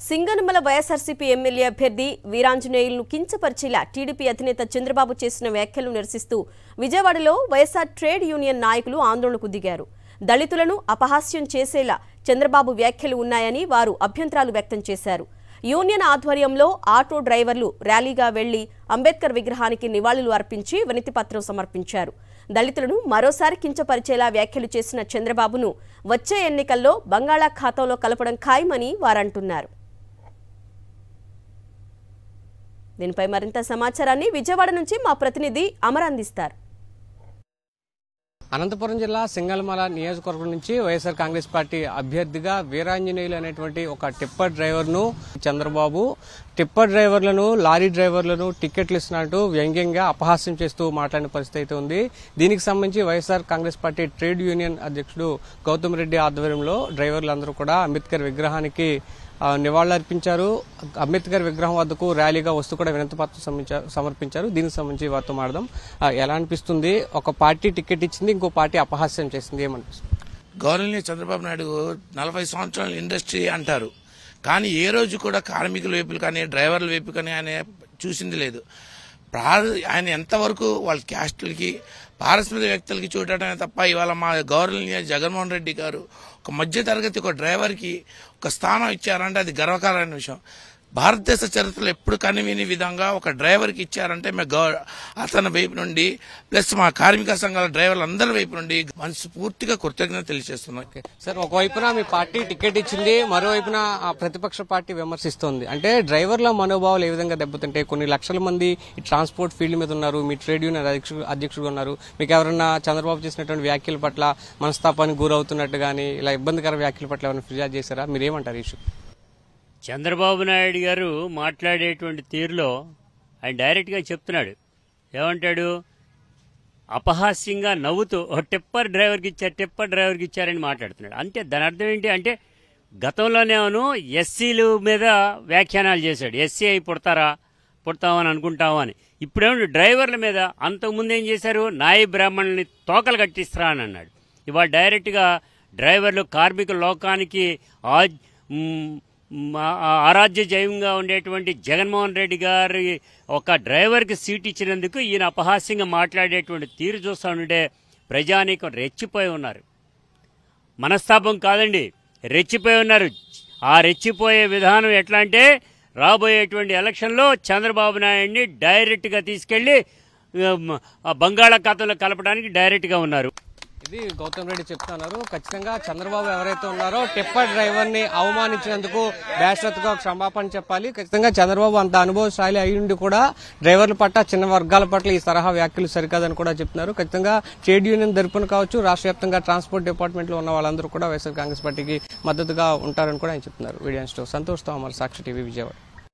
Singanamala YSRCP MLA అభ్యర్థి వీరాంజనేయులను కించపరిచేలా TDP అధినేత చంద్రబాబు చేసిన వ్యాఖ్యలు నిరసిస్తూ విజయవాడలో వైఎస్ఆర్ ట్రేడ్ యూనియన్ నాయకులు ఆందోళనకు దిగారు. దళితులను అపహాస్యం చేసేలా చంద్రబాబు వ్యాఖ్యలు ఉన్నాయని వారు అభ్యంతరాలు వ్యక్తం చేశారు. యూనియన్ ఆధ్వర్యంలో ఆటో డ్రైవర్లు ర్యాలీగా వెళ్లి అంబేద్కర్ విగ్రహానికి నివాళులు అర్పించి వినతిపత్రం సమర్పించారు. దళితులను మరోసారి కించపరిచేలా వ్యాఖ్యలు చేసిన చంద్రబాబును వచ్చే ఎన్నికల్లో బంగాళాఖాతంలో కలపడం ఖాయమని వారంటున్నారు. దీనిపై మరింత సమాచారాన్ని విజయవాడ నుంచి మా ప్రతినిధి అమర్ అందిస్తారు. అనంతపురం జిల్లా సింగనమల నియోజకవర్గం నుంచి వైఎస్ఆర్ కాంగ్రెస్ పార్టీ అభ్యర్థిగా వీరాంజనేయులు అనేటువంటి ఒక టిప్పర్ డ్రైవర్ను చంద్రబాబు టిప్పర్ డ్రైవర్లను లారీ డ్రైవర్లను టికెట్లు ఇస్తున్నట్టు వ్యంగ్యంగా అపహాస్యం చేస్తూ మాట్లాడిన పరిస్థితి అయితే ఉంది. దీనికి సంబంధించి YSR Congress party trade union అధ్యక్షుడు గౌతమ్ రెడ్డి ఆధ్వర్యంలో డ్రైవర్లందరూ కూడా అంబేద్కర్ విగ్రహానికి నివాళులర్పించారు. అంబేద్కర్ విగ్రహం వద్దకు ర్యాలీగా వస్తూ కూడా వినతిపత్రం సమర్పించారు. దీనికి సంబంధించి వారితో మాట్లాడదాం. ఎలా అనిపిస్తుంది? ఒక పార్టీ టికెట్ ఇచ్చింది, ఇంకో పార్టీ అపహాస్యం చేసింది, ఏమనిపిస్తుంది? గవర్నర్ చంద్రబాబు నాయుడు 40 సంవత్సరాల ఇండస్ట్రీ అంటారు, కానీ ఏ రోజు కూడా కార్మికుల వైపులు కానీ డ్రైవర్ల వైపు కానీ ఆయన చూసింది లేదు. ఆయన ఎంతవరకు వాళ్ళ క్యాస్టులకి పారిశ్రామిక వ్యక్తులకి చూడటమే తప్ప ఇవాళ మా గవర్నర్ జగన్మోహన్ రెడ్డి గారు ఒక మధ్య తరగతి ఒక డ్రైవర్కి ఒక స్థానం ఇచ్చారంటే అది గర్వకారమైన విషయం. భారతదేశ చరిత్రలో ఎప్పుడు కనివిని విధంగా ఒక డ్రైవర్కి ఇచ్చారంటే అతని వైపు నుండి ప్లస్ మా కార్మిక సంఘాల డ్రైవర్లు అందరి వైపు నుండి మనస్ఫూర్తిగా కృతజ్ఞత తెలియజేస్తున్నాం. సార్, ఒకవైపున మీ పార్టీ టికెట్ ఇచ్చింది, మరోవైపున ప్రతిపక్ష పార్టీ విమర్శిస్తోంది. అంటే డ్రైవర్ల మనోభావాలు ఏ విధంగా దెబ్బతింటే? కొన్ని లక్షల మంది ఈ ట్రాన్స్పోర్ట్ ఫీల్డ్ మీద ఉన్నారు, మీ ట్రేడ్ యూనియన్ అధ్యక్షుడుగా ఉన్నారు. మీకు ఎవరన్నా చంద్రబాబు చేసినటువంటి వ్యాఖ్యల పట్ల మనస్తాపానికి గురవుతున్నట్టు కానీ ఇలా ఇబ్బందికర వ్యాఖ్యల పట్ల ఎవరైనా ఫిర్యాదు చేశారా? మీరేమంటారు ఇష్యూ? చంద్రబాబు నాయుడు గారు మాట్లాడేటువంటి తీరులో ఆయన డైరెక్ట్గా చెప్తున్నాడు. ఏమంటాడు? అపహాస్యంగా నవ్వుతూ టిప్పర్ డ్రైవర్కి ఇచ్చారని మాట్లాడుతున్నాడు. అంటే దాని అర్థం ఏంటి అంటే గతంలోనేమో ఎస్సీల మీద వ్యాఖ్యానాలు చేశాడు. ఎస్సీ అయి పుడతామని అనుకుంటాము అని. ఇప్పుడేమో డ్రైవర్ల మీద అంతకుముందు ఏం చేశారు? నాయి బ్రాహ్మణుల్ని తోకలు కట్టిస్తారా అని అన్నాడు. ఇవాళ డైరెక్ట్గా డ్రైవర్లు కార్మిక లోకానికి ఆరాధ్య జయంగా ఉండేటువంటి జగన్మోహన్ రెడ్డి గారి ఒక డ్రైవర్కి సీట్ ఇచ్చినందుకు ఈయన అపహాస్యంగా మాట్లాడేటువంటి తీరు చూస్తూ ఉంటే ప్రజానీకం రెచ్చిపోయి ఉన్నారు. మనస్తాపం కాదండి, రెచ్చిపోయి ఉన్నారు. ఆ రెచ్చిపోయే విధానం ఎట్లా అంటే రాబోయేటువంటి ఎలక్షన్లో చంద్రబాబు నాయుడిని డైరెక్ట్గా తీసుకెళ్లి బంగాళాఖాతంలో కలపడానికి డైరెక్ట్గా ఉన్నారు. ఇది గౌతమ్ రెడ్డి చెప్తున్నారు. ఖచ్చితంగా చంద్రబాబు ఎవరైతే ఉన్నారో టిప్పర్ డ్రైవర్ ని అవమానించినందుకు బేషరతుగా క్షమాపణ చెప్పాలి. ఖచ్చితంగా చంద్రబాబు అంత అనుభవశాలి అయ్యుండి కూడా డ్రైవర్ల పట్ల, చిన్న వర్గాల పట్ల ఈ తరహా వ్యాఖ్యలు సరికాదని కూడా చెప్తున్నారు. ఖచ్చితంగా ట్రేడ్ యూనియన్ తరపున కావచ్చు, రాష్ట్ర వ్యాప్తంగా ట్రాన్స్పోర్ట్ డిపార్ట్మెంట్ లో ఉన్న వాళ్ళందరూ కూడా వైఎస్ఆర్ కాంగ్రెస్ పార్టీకి మద్దతుగా ఉంటారని కూడా ఆయన చెప్తున్నారు. వీడియో సంతోష్ తో అమర్, సాక్షి టీవీ, విజయవాడ.